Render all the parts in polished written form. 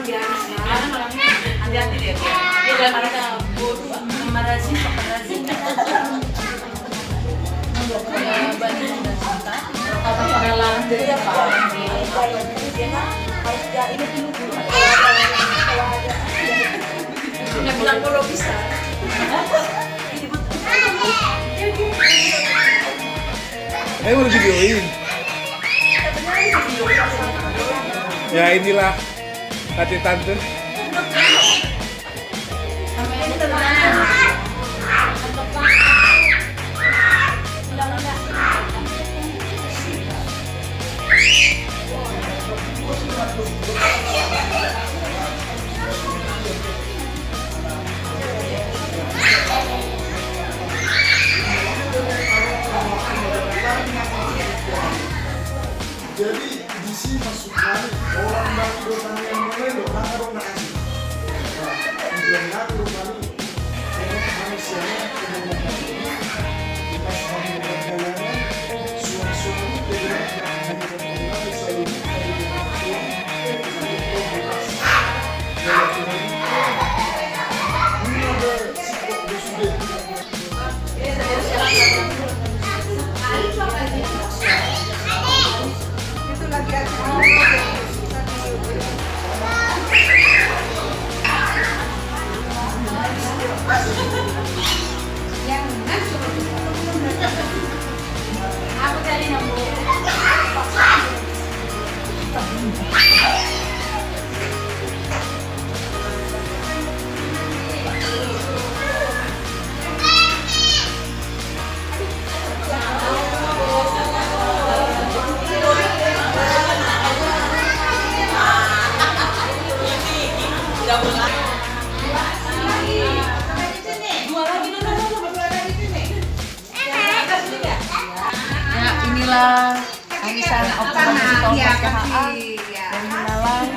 Hati-hati deh. Dia dalam ada bodoh, marasin, paparasin. Banyak sudah cinta. Apa pada larang jadi apa? Ini dulu. Nggak bilang kalau bisa. Ayo mau videoin. Ya inilah tante. Jadi di sini masukkan orang dari dosa yang mulai orang harus nakasi. Nah, rumah ini manusia yang kita selalu berjalan suami tidak hanya berjalan selalu Aku cari nomor. Inilah arisan operasi tol KHA dari Malang.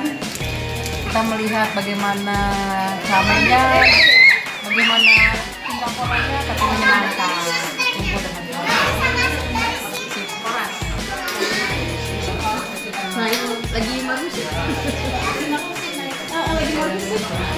Kita melihat bagaimana ramainya, bagaimana tingkah orangnya, tapi menyenangkan. Tunggu dengan nah itu lagi bagus ya. Lagi bagus.